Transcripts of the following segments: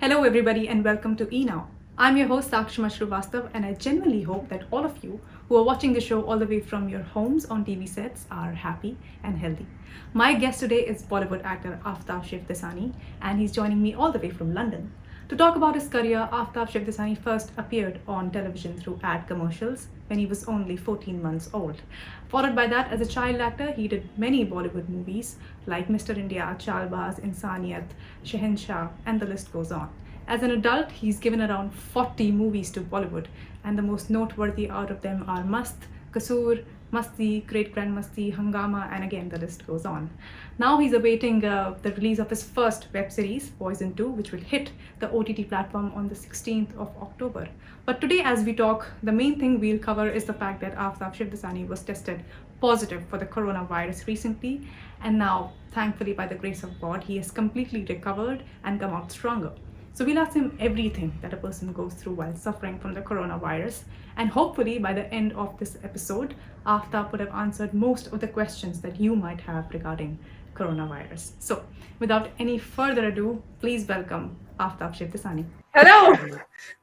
Hello, everybody, and welcome to ENOW. I'm your host, Sakshma Srivastav, and I genuinely hope that all of you who are watching the show all the way from your homes on TV sets are happy and healthy. My guest today is Bollywood actor Aftab Shivdasani, and he's joining me all the way from London. To talk about his career, Aftab Shivdasani first appeared on television through ad commercials when he was only 14 months old. Followed by that, as a child actor, he did many Bollywood movies like Mr. India, Chalbaz, Insaniyat, Shehenshah, and the list goes on. As an adult, he's given around 40 movies to Bollywood, and the most noteworthy out of them are Mast, Kasoor, Masti, Great Grand Masti, Hangama, and again the list goes on. Now he's awaiting the release of his first web series, Poison 2, which will hit the OTT platform on the 16th of October. But today, as we talk, the main thing we'll cover is the fact that Aftab Shivdasani was tested positive for the coronavirus recently, and now, thankfully, by the grace of God, he has completely recovered and come out stronger. So we'll ask him everything that a person goes through while suffering from the coronavirus. And hopefully, by the end of this episode, Aftab would have answered most of the questions that you might have regarding coronavirus. So, without any further ado, please welcome Aftab Shivdasani. Hello!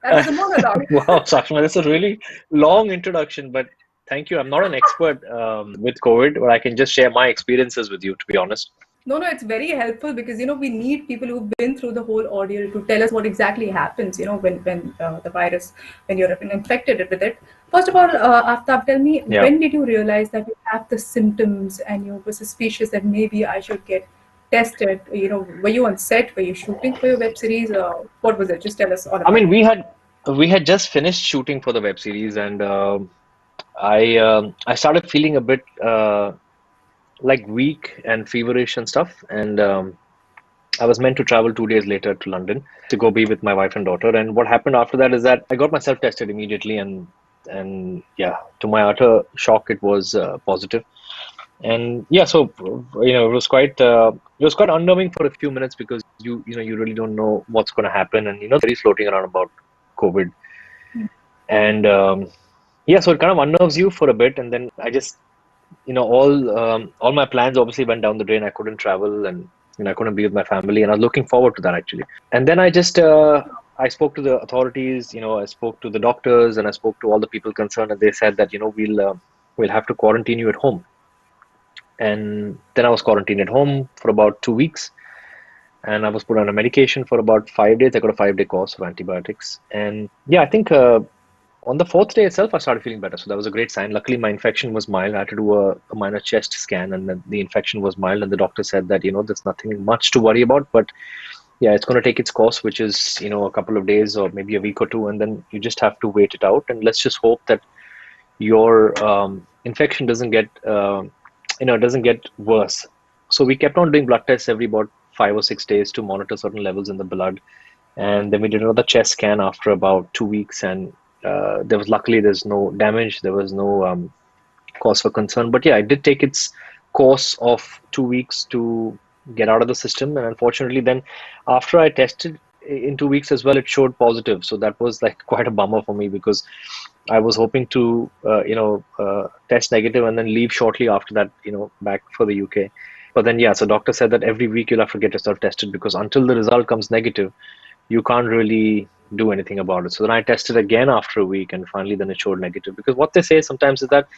That was a monologue. Wow, Sakshma, that's a really long introduction, but thank you. I'm not an expert with COVID, but I can just share my experiences with you, to be honest. No, it's very helpful because we need people who've been through the whole ordeal to tell us what exactly happens. When the virus, when you're infected with it. First of all, Aftab, tell me, Yeah. when did you realize that you have the symptoms and you were suspicious that maybe I should get tested? Were you on set? Were you shooting for your web series? What was it? Just tell us all I about mean, it. we had just finished shooting for the web series, and I started feeling a bit like weak and feverish and stuff, and I was meant to travel 2 days later to London to go be with my wife and daughter. And what happened after that is that I got myself tested immediately, and yeah, to my utter shock, it was positive. And yeah, so it was quite unnerving for a few minutes because you really don't know what's going to happen, and theories floating around about COVID, and yeah, so it kind of unnerves you for a bit, and then I just all my plans obviously went down the drain. I couldn't travel, and I couldn't be with my family, and I was looking forward to that actually. And then I spoke to the authorities, I spoke to the doctors, and I spoke to all the people concerned, and they said that we'll have to quarantine you at home. And then I was quarantined at home for about 2 weeks, and I was put on a medication for about 5 days. I got a 5-day course of antibiotics, and yeah, I think on the fourth day itself, I started feeling better. So that was a great sign. Luckily, my infection was mild. I had to do a minor chest scan, and the infection was mild. And the doctor said that there's nothing much to worry about, but yeah, it's going to take its course, which is a couple of days or maybe a week or two, and then you just have to wait it out. And let's just hope that your infection doesn't get worse. So we kept on doing blood tests every about 5 or 6 days to monitor certain levels in the blood, and then we did another chest scan after about 2 weeks, and there's no damage, there was no cause for concern. But yeah, it did take its course of 2 weeks to get out of the system, and unfortunately, then after I tested in 2 weeks as well, it showed positive. So that was like quite a bummer for me because I was hoping to, test negative and then leave shortly after that, back for the UK. But then, yeah, so doctor said that every week you'll have to get yourself tested because until the result comes negative, you can't really do anything about it. So then I tested again after a week, and finally then it showed negative. Because what they say sometimes is that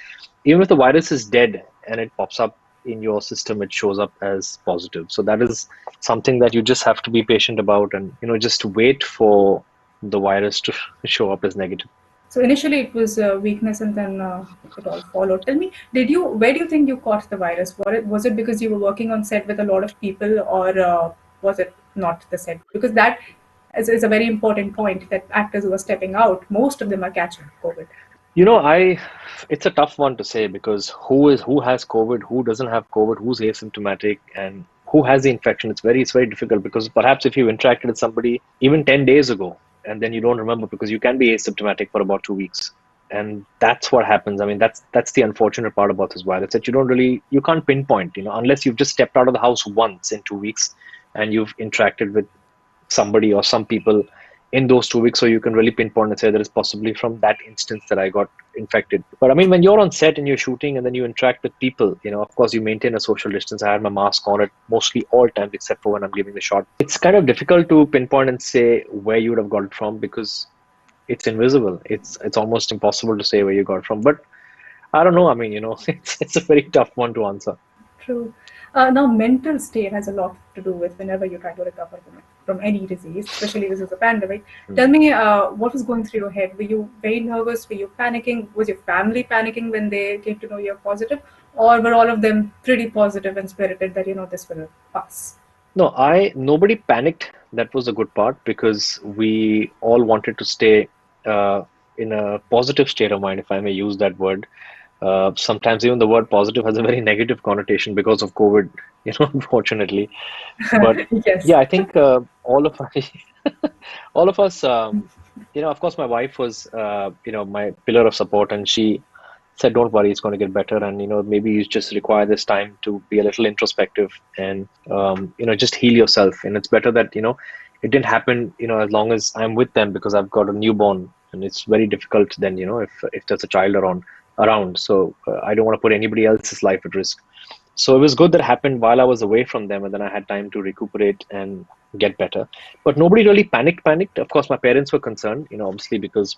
even if the virus is dead and it pops up in your system, it shows up as positive. So that is something that you just have to be patient about, and just wait for the virus to show up as negative. So initially it was weakness, and then it all followed. Tell me, where do you think you caught the virus? Was it because you were working on set with a lot of people, or was it not the set? Because that is a very important point that actors who are stepping out, most of them are catching COVID. It's a tough one to say because who has COVID, who doesn't have COVID, who's asymptomatic, and who has the infection. It's very difficult because perhaps if you interacted with somebody even 10 days ago, and then you don't remember because you can be asymptomatic for about 2 weeks. And that's what happens. I mean, that's the unfortunate part about this virus, that you can't pinpoint, unless you've just stepped out of the house once in 2 weeks and you've interacted with somebody or some people in those 2 weeks, so you can really pinpoint and say that it's possibly from that instance that I got infected. But I mean, when you're on set and you're shooting and then you interact with people, of course you maintain a social distance. I had my mask on at mostly all times except for when I'm giving the shot. It's kind of difficult to pinpoint and say where you would have got it from because it's invisible. It's almost impossible to say where you got it from. But I don't know. I mean, it's a very tough one to answer. True. Now, mental state has a lot to do with whenever you try to recover from any disease, especially this is a pandemic. Hmm. Tell me, what was going through your head? Were you very nervous? Were you panicking? Was your family panicking when they came to know you're positive? Or were all of them pretty positive and spirited that, this will pass? No, nobody panicked. That was the good part because we all wanted to stay in a positive state of mind, if I may use that word. Sometimes even the word positive has a very negative connotation because of COVID, unfortunately. But Yes. yeah, I think all of us, all of us, of course, my wife was, my pillar of support, and she said, "Don't worry, it's going to get better." And maybe you just require this time to be a little introspective and just heal yourself. And it's better that it didn't happen, as long as I'm with them because I've got a newborn, and it's very difficult then, if there's a child around. So I don't want to put anybody else's life at risk. So it was good that happened while I was away from them, and then I had time to recuperate and get better. But nobody really panicked. Of course, my parents were concerned, obviously because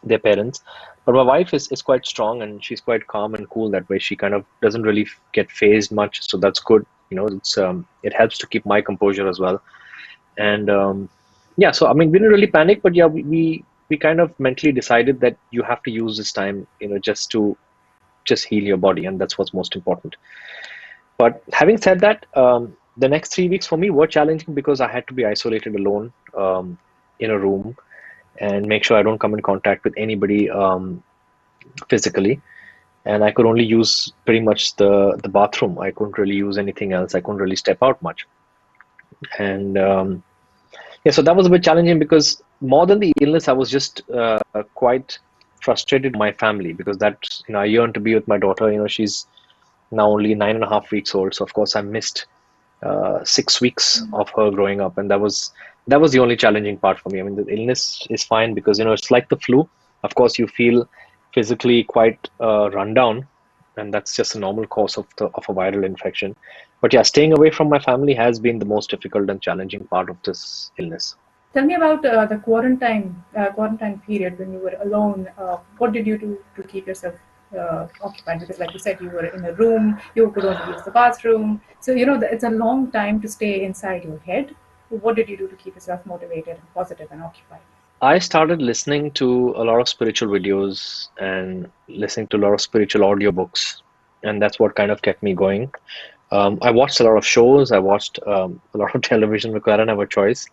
they're parents. But my wife is quite strong and she's quite calm and cool that way. She kind of doesn't really get phased much, so that's good. It helps to keep my composure as well. And yeah, so I mean, we didn't really panic, but yeah, we kind of mentally decided that you have to use this time, just heal your body, and that's what's most important. But having said that, the next 3 weeks for me were challenging because I had to be isolated alone in a room and make sure I don't come in contact with anybody physically. And I could only use pretty much the bathroom. I couldn't really use anything else. I couldn't really step out much. And yeah, so that was a bit challenging because more than the illness, I was just quite frustrated with my family because I yearned to be with my daughter. She's now only 9.5 weeks old. So of course I missed 6 weeks of her growing up, and that was the only challenging part for me. I mean, the illness is fine because it's like the flu. Of course, you feel physically quite run down, and that's just a normal course of a viral infection. But yeah, staying away from my family has been the most difficult and challenging part of this illness. Tell me about the quarantine period when you were alone. What did you do to keep yourself occupied? Because, like you said, you were in a room, you could only use the bathroom. So, it's a long time to stay inside your head. What did you do to keep yourself motivated and positive and occupied? I started listening to a lot of spiritual videos and listening to a lot of spiritual audiobooks, and that's what kind of kept me going. I watched a lot of shows. I watched a lot of television because I didn't have a choice,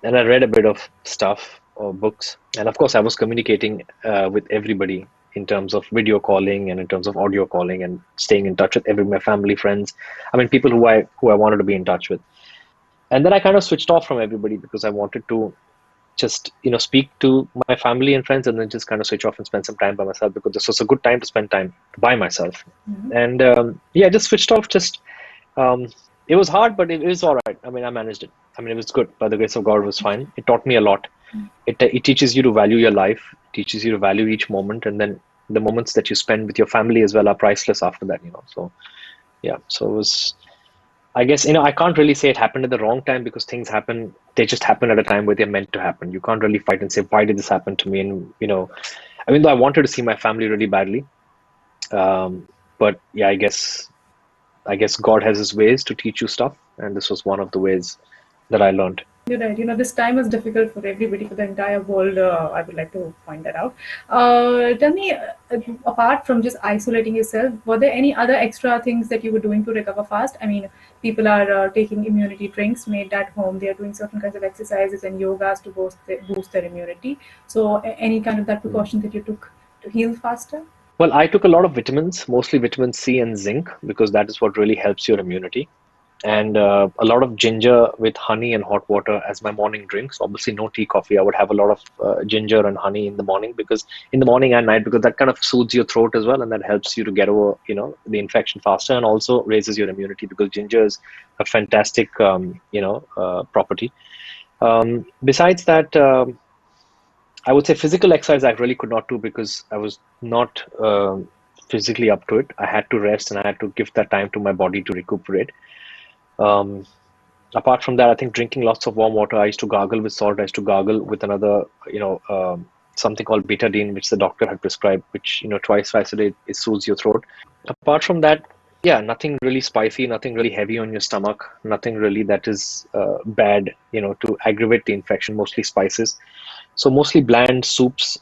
and I read a bit of stuff or books. And of course, I was communicating with everybody in terms of video calling and in terms of audio calling and staying in touch with my family, friends. I mean, people who I wanted to be in touch with. And then I kind of switched off from everybody because I wanted to just speak to my family and friends and then just kind of switch off and spend some time by myself because this was a good time to spend time by myself. Mhm. And yeah, just switched off. Just um, it was hard, but it was all right. I mean, I managed it. I mean, it was good. By the grace of God, it was fine. It taught me a lot. It teaches you to value your life, teaches you to value each moment, and then the moments that you spend with your family as well are priceless after that. So yeah, so it was. I guess I can't really say it happened at the wrong time because things happen. They just happen at a time where they're meant to happen. You can't really fight and say why did this happen to me? And I mean, though I wanted to see my family really badly, but yeah, I guess God has His ways to teach you stuff, and this was one of the ways that I learned. You're right. This time is difficult for everybody, for the entire world. I would like to point that out. Tell me, apart from just isolating yourself, were there any other extra things that you were doing to recover fast? I mean, people are taking immunity drinks made at home. They are doing certain kinds of exercises and yogas to boost their immunity. So, any kind of that Mm. precaution that you took to heal faster? Well, I took a lot of vitamins, mostly vitamin C and zinc, because that is what really helps your immunity. And a lot of ginger with honey and hot water as my morning drinks. Obviously, no tea, coffee. I would have a lot of ginger and honey in the morning and night, because that kind of soothes your throat as well, and that helps you to get over, the infection faster, and also raises your immunity because ginger is a fantastic, property. Besides that, I would say physical exercise I really could not do because I was not physically up to it. I had to rest and I had to give that time to my body to recuperate. Um, Apart from that, I think drinking lots of warm water. I used to gargle with salt. I used to gargle with another, something called betadine, which the doctor had prescribed, which, twice a day, it soothes your throat. Apart from that, yeah, nothing really spicy, nothing really heavy on your stomach, nothing really that is bad, to aggravate the infection, mostly spices. So mostly bland soups,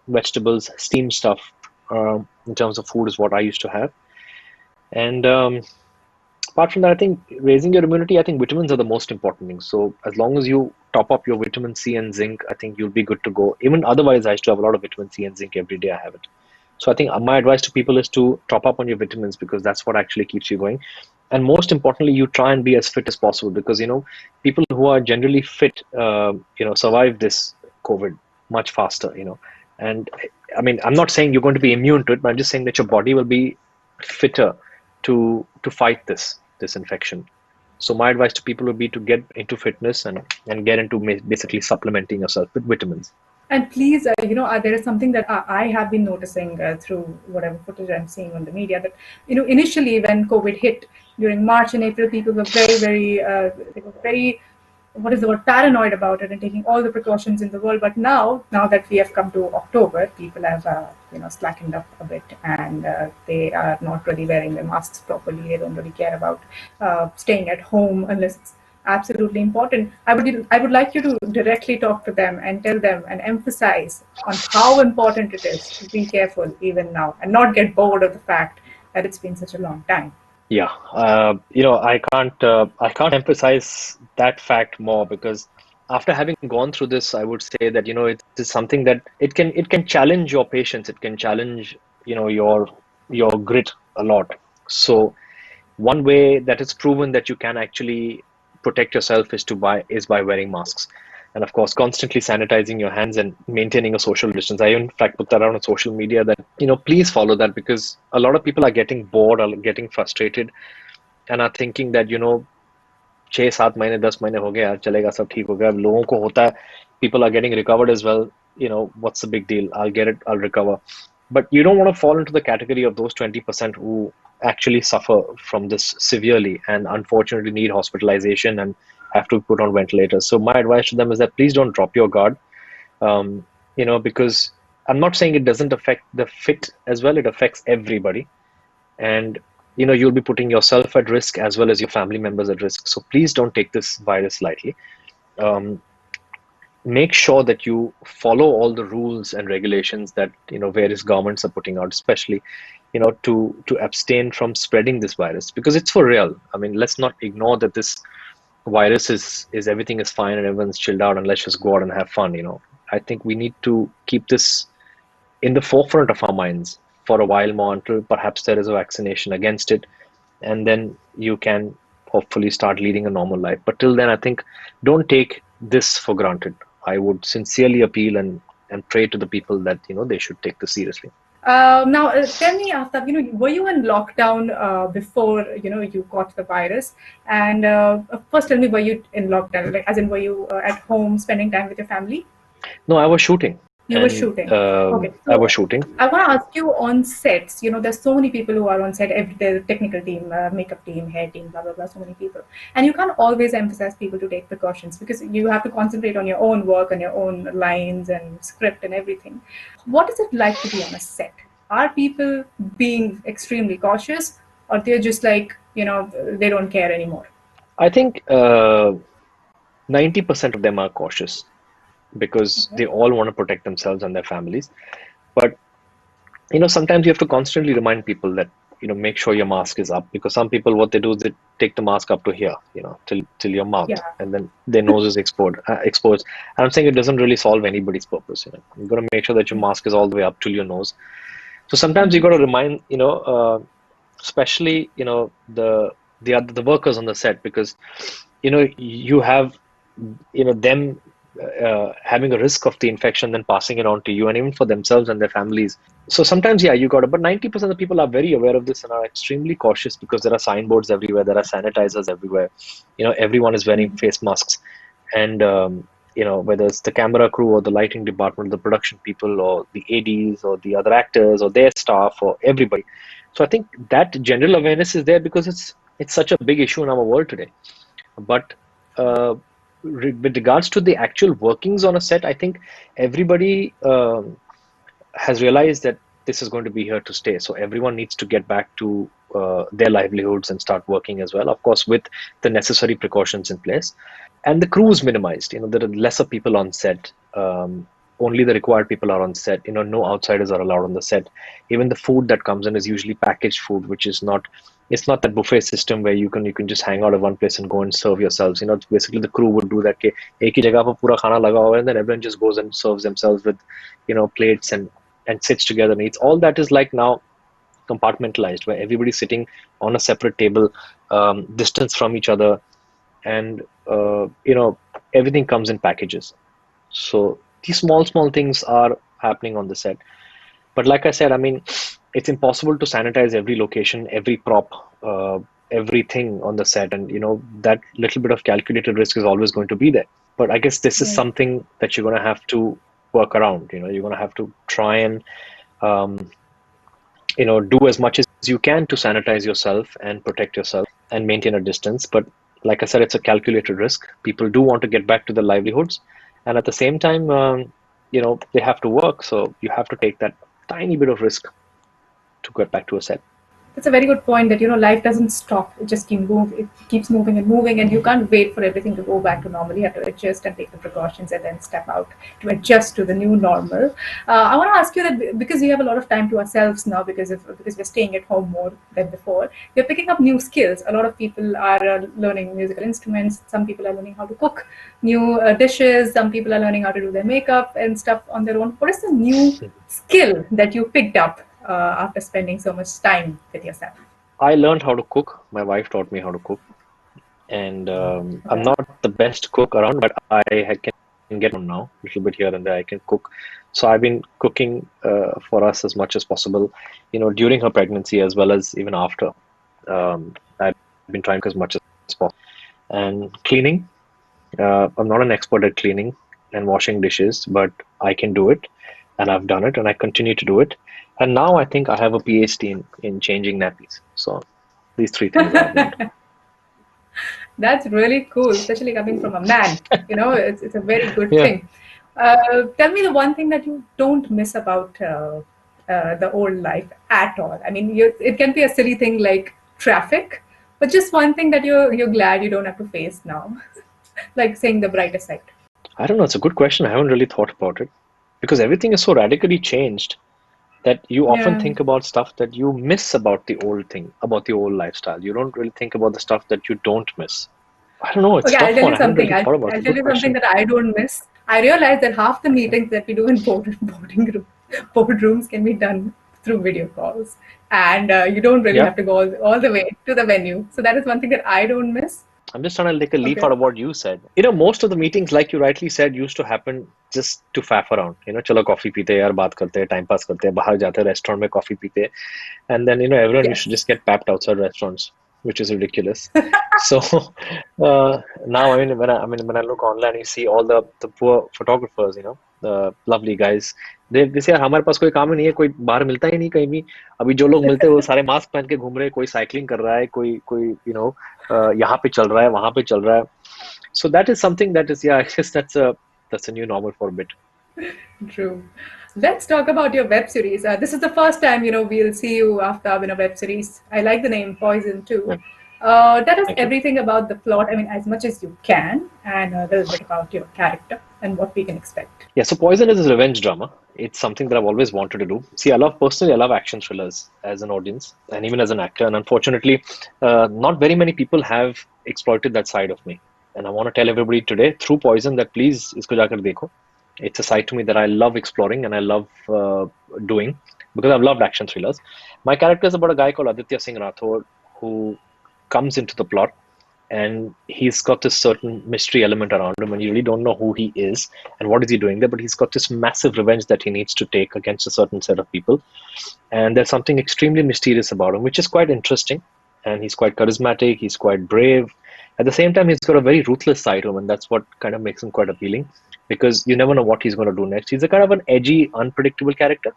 vegetables, steamed stuff, in terms of food is what I used to have. And apart from that, I think raising your immunity, I think vitamins are the most important thing. So as long as you top up your vitamin C and zinc, I think you'll be good to go. Even otherwise, I used to have a lot of vitamin C and zinc every day. I have it. So I think my advice to people is to top up on your vitamins because that's what actually keeps you going. And most importantly, you try and be as fit as possible because people who are generally fit, survive this COVID much faster. And I mean, I'm not saying you're going to be immune to it, but I'm just saying that your body will be fitter to fight this infection. So my advice to people would be to get into fitness and get into basically supplementing yourself with vitamins. And please, there is something that I have been noticing through whatever footage I'm seeing on the media that, initially when COVID hit during March and April, people were very, very, they were very, what is the word, paranoid about it and taking all the precautions in the world. But now that we have come to October, people have, slackened up a bit and they are not really wearing their masks properly. They don't really care about staying at home unless it's absolutely important. I would like you to directly talk to them and tell them and emphasize on how important it is to be careful even now and not get bored of the fact that it's been such a long time. Yeah, I can't emphasize that fact more because after having gone through this, I would say that it is something that it can challenge your patience, it can challenge your grit a lot. So one way that it's proven that you can actually protect yourself is by wearing masks, and of course constantly sanitizing your hands and maintaining a social distance. I in fact put that out on social media that please follow that because a lot of people are getting bored or getting frustrated and are thinking that 6 7 महीने 10 महीने हो गए यार चलेगा सब ठीक हो गया अब लोगों को होता है people are getting recovered as well. What's the big deal? I'll get it, I'll recover. But you don't want to fall into the category of those 20% who actually suffer from this severely and unfortunately need hospitalization and have to be put on ventilators. So my advice to them is that please don't drop your guard. Because I'm not saying it doesn't affect the fit as well, it affects everybody. And you'll be putting yourself at risk as well as your family members at risk. So please don't take this virus lightly. Make sure that you follow all the rules and regulations that various governments are putting out, especially to abstain from spreading this virus because it's for real. I mean, let's not ignore that this virus is everything is fine and everyone's chilled out and let's just go out and have fun. I think we need to keep this in the forefront of our minds for a while more until perhaps there is a vaccination against it, and then you can hopefully start leading a normal life. But till then, I think don't take this for granted. I would sincerely appeal and pray to the people that they should take this seriously. Now, tell me, Aftab, were you in lockdown before you caught the virus? And first, tell me, were you in lockdown? Like, as in, were you at home spending time with your family? No, I was shooting. You were shooting. Okay. So I was shooting. I want to ask you on sets. There's so many people who are on set. The technical team, makeup team, hair team, blah blah blah. So many people, and you can't always emphasize people to take precautions because you have to concentrate on your own work and your own lines and script and everything. What is it like to be on a set? Are people being extremely cautious, or they're just like they don't care anymore? I think 90% of them are cautious because they all want to protect themselves and their families. But sometimes you have to constantly remind people that make sure your mask is up, because some people, what they do is they take the mask up to here, till your mouth, Yeah. and then their nose is exposed. And I'm saying it doesn't really solve anybody's purpose. You've got to make sure that your mask is all the way up till your nose. So sometimes you got to remind especially the workers on the set, because you have them having a risk of the infection, then passing it on to you, and even for themselves and their families. So sometimes, yeah, you got it. But 90% of the people are very aware of this and are extremely cautious because there are signboards everywhere, there are sanitizers everywhere. Everyone is wearing face masks. And whether it's the camera crew or the lighting department, the production people or the ADs or the other actors or their staff or everybody. So I think that general awareness is there because it's such a big issue in our world today. But uh, with regards to the actual workings on a set, I think everybody has realized that this is going to be here to stay. So everyone needs to get back to their livelihoods and start working as well, of course, with the necessary precautions in place. And the crew is minimized. There are lesser people on set. Only the required people are on set. No outsiders are allowed on the set. Even the food that comes in is usually packaged food, which is not. It's not that buffet system where you can just hang out at one place and go and serve yourselves. Basically the crew would do that. कि एक ही जगह पर पूरा खाना लगा हुआ है, and then everyone just goes and serves themselves with, plates and sits together and eats. All that is like now compartmentalized, where everybody's sitting on a separate table, distance from each other, and everything comes in packages. So these small things are happening on the set. But like I said, I mean, it's impossible to sanitize every location, every prop, everything on the set, and that little bit of calculated risk is always going to be there. But I guess this is Right. something that you're going to have to work around. You're going to have to try and um, do as much as you can to sanitize yourself and protect yourself and maintain a distance. But like I said, it's a calculated risk. People do want to get back to their livelihoods, and at the same time, they have to work. So you have to take that tiny bit of risk to get back to a set. That's a very good point that life doesn't stop. It just keeps moving and moving, and you can't wait for everything to go back to normal. You have to adjust and take the precautions and then step out to adjust to the new normal. I want to ask you that because we have a lot of time to ourselves now because we're staying at home more than before, we're picking up new skills. A lot of people are learning musical instruments. Some people are learning how to cook new dishes. Some people are learning how to do their makeup and stuff on their own. What is the new skill that you picked up after spending so much time with yourself? I learned how to cook. My wife taught me how to cook, and I'm Okay. not the best cook around, but can get on now a little bit here and there. I can cook, so I've been cooking for us as much as possible, during her pregnancy as well as even after. I've been trying as much as possible. And cleaning, I'm not an expert at cleaning and washing dishes, but I can do it, and I've done it, and I continue to do it. And now I think I have a PhD in changing nappies. So these three things I have learned. That's really cool, especially coming from a man. It's a very good Yeah. thing. Tell me the one thing that you don't miss about the old life at all. I mean, it can be a silly thing like traffic, but just one thing that you're glad you don't have to face now, like saying the brighter side. I don't know. It's a good question. I haven't really thought about it because everything is so radically changed that you often Yeah. think about stuff that you miss about the old thing, about the old lifestyle. You don't really think about the stuff that you don't miss. I don't know. It's a Okay, I'll tough tell one. you I haven't something. really I'll, thought about it. It's I'll a tell good you something question. that I don't miss. I realize that half the Okay. meetings that we do in boardrooms can be done through video calls, and you don't really Yeah. have to go all the way to the venue. So that is one thing that I don't miss. I'm just trying to take a leaf out Okay. of what you said. Most of the meetings, like you rightly said, used to happen just to faff around. चलो coffee पीते हैं यार बात करते हैं time pass करते हैं बाहर जाते हैं restaurant में coffee पीते हैं and then everyone used to Yes. just get papped outside restaurants, which is ridiculous. So now when I look online, you see all the poor photographers, the lovely guys. They say हमारे पास कोई काम ही नहीं है कोई बाहर मिलता ही नहीं कहीं भी अभी जो लोग मिलते हैं वो सारे मास्क पहन के घूम रहे हैं कोई साइकिलिंग कर रहा है कोई कोई यहाँ पे चल रहा है वहां पे चल रहा है. So that is something that is, yeah, I guess that's a new normal for a bit. True. Let's talk about your web series. This is the first time we'll see you after in a web series. I like the name Poison too. Yeah, Tell us thank you. everything about the plot. I mean, as much as you can, and a little bit about your character and what we can expect. Yeah, so Poison is a revenge drama. It's something that I've always wanted to do. See, personally, I love action thrillers as an audience and even as an actor. And unfortunately, not very many people have exploited that side of me. And I want to tell everybody today through Poison that please, isko jaakar dekho. It's a side to me that I love exploring and I love doing because I've loved action thrillers. My character is about a guy called Aditya Singh Rathod who comes into the plot and he's got this certain mystery element around him and you really don't know who he is and what is he doing there, but he's got this massive revenge that he needs to take against a certain set of people, and there's something extremely mysterious about him which is quite interesting, and he's quite charismatic, he's quite brave, At the same time, he's got a very ruthless side to him, and that's what kind of makes him quite appealing, because you never know what he's going to do next. He's a kind of an edgy, unpredictable character,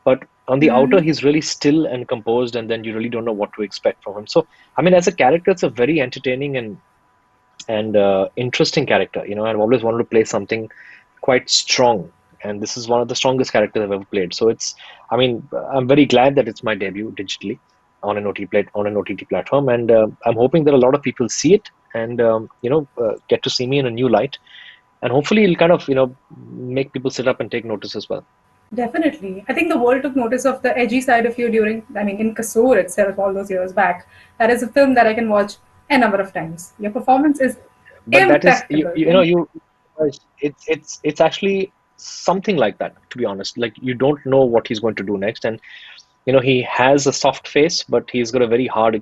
but on the outer, Mm. he's really still and composed, and then you really don't know what to expect from him. So, I mean, as a character, it's a very entertaining and interesting character. I've always wanted to play something quite strong, and this is one of the strongest characters I've ever played. So I mean, I'm very glad that it's my debut digitally on an OTT platform, and I'm hoping that a lot of people see it and get to see me in a new light, and hopefully it'll kind of make people sit up and take notice as well. Definitely. I think the world took notice of the edgy side of you in Kasoor itself, all those years back. That is a film that I can watch a number of times. Your performance is But that is impeccable. you know you it's actually something like that, to be honest. Like, you don't know what he's going to do next, and he has a soft face, but he's got a very hard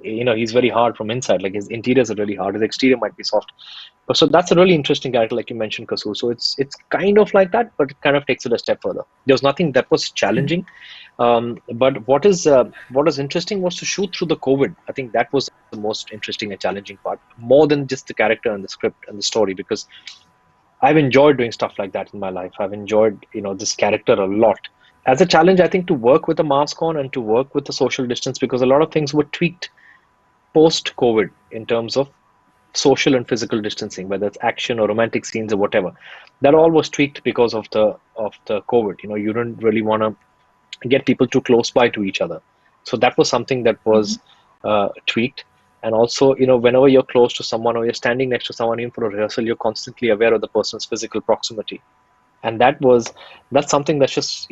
he's very hard from inside. Like, his interiors are really hard, his exterior might be soft. But so that's a really interesting character, like you mentioned, Kasoor. So it's kind of like that, but it kind of takes it a step further. There was nothing that was challenging, but what is interesting was to shoot through the COVID. I think that was the most interesting and challenging part, more than just the character and the script and the story, because I've enjoyed doing stuff like that in my life. I've enjoyed, this character a lot. As a challenge, I think, to work with a mask on and to work with the social distance, because a lot of things were tweaked post COVID in terms of social and physical distancing, whether it's action or romantic scenes or whatever. That all was tweaked because of the COVID. You didn't really want to get people too close by to each other. So that was something that was tweaked. And also, whenever you're close to someone or you're standing next to someone, even for a rehearsal, you're constantly aware of the person's physical proximity. And that's something that's just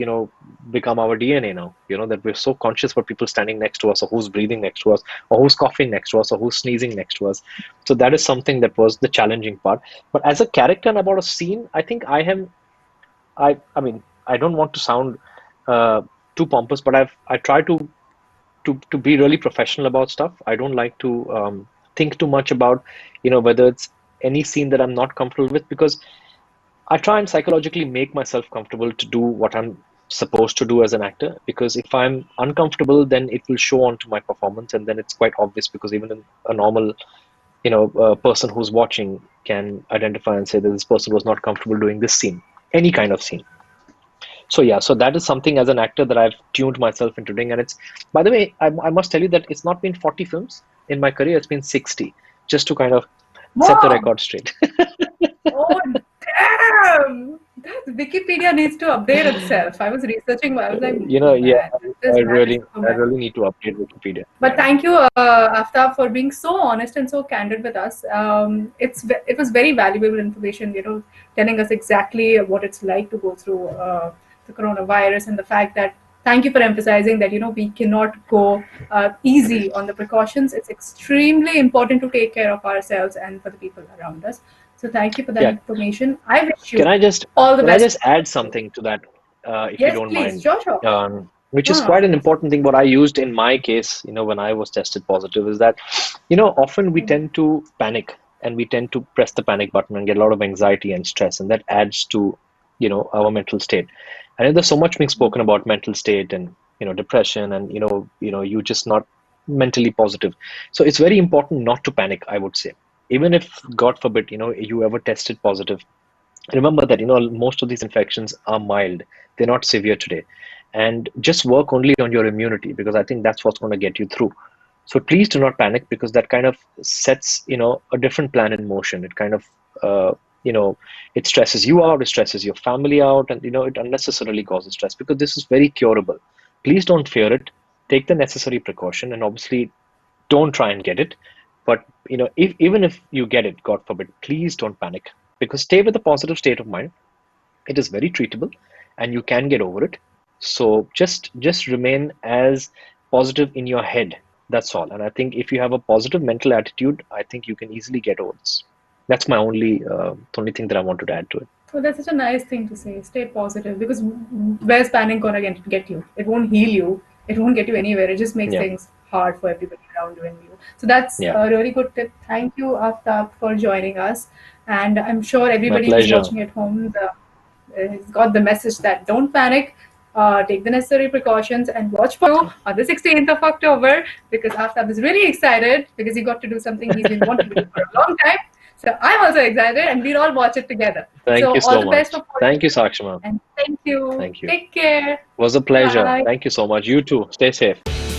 become our DNA now. That we're so conscious for people standing next to us, or who's breathing next to us, or who's coughing next to us, or who's sneezing next to us. So that is something that was the challenging part. But as a character and about a scene, I think I mean, I don't want to sound uh, too pompous, but I try to be really professional about stuff. I don't like to think too much about whether it's any scene that I'm not comfortable with, because I try and psychologically make myself comfortable to do what I'm supposed to do as an actor. Because if I'm uncomfortable, then it will show onto my performance, and then it's quite obvious, because even a normal person who's watching can identify and say that this person was not comfortable doing this scene, any kind of scene. So yeah, so that is something as an actor that I've tuned myself into doing. And it's, by the way, I must tell you that it's not been 40 films in my career, it's been 60, just to kind of set the Wow! record straight. Oh, damn! That Wikipedia needs to update itself. I was researching, I was like, Yeah, man, I this man is really, I Superman. really need to update Wikipedia. But Yeah. thank you, Aftab, for being so honest and so candid with us. It was very valuable information, telling us exactly what it's like to go through the coronavirus, and the fact that, thank you for emphasizing that, we cannot go easy on the precautions. It's extremely important to take care of ourselves and for the people around us. So thank you for that Yeah. information. I wish Can you I just all the can I best. just add something to that, if you Yes, don't please. mind? Sure, sure. Which No, is no, of quite an course. important thing. What I used in my case, when I was tested positive, is that, often we tend to panic, and we tend to press the panic button and get a lot of anxiety and stress, and that adds to, our mental state. And there's so much being spoken about mental state and depression, and you just not mentally positive. So it's very important not to panic, I would say. Even if, God forbid, you ever tested positive, remember that most of these infections are mild, they're not severe today, and just work only on your immunity, because I think that's what's going to get you through. So please do not panic, because that kind of sets a different plan in motion. It kind of uh, you know it stresses you out, it stresses your family out, and it unnecessarily causes stress, because this is very curable. Please don't fear it. Take the necessary precaution, and obviously don't try and get it. But even if you get it, God forbid, please don't panic, because stay with a positive state of mind. It is very treatable, and you can get over it. So just remain as positive in your head. That's all. And I think if you have a positive mental attitude, I think you can easily get over this. That's my only thing that I wanted to add to it. Well, that's such a nice thing to say. Stay positive, because where's panic gonna get you? It won't heal you. It won't get you anywhere. It just makes Yeah, things hard for everybody around you and you. So that's yeah, a really good tip. Thank you, Aftab, for joining us. And I'm sure my everybody who's pleasure. watching at home has got the message that don't panic. take the necessary precautions, and watch for you on the 16th of October, because Aftab is really excited because he got to do something he's been wanting to do for a long time. So I'm also excited, and we'll all watch it together. Thank So you all so the best much. for Thank you, Sakshma. and thank you. Thank you. Take care. It was a pleasure. Bye. Thank you so much. You too. Stay safe.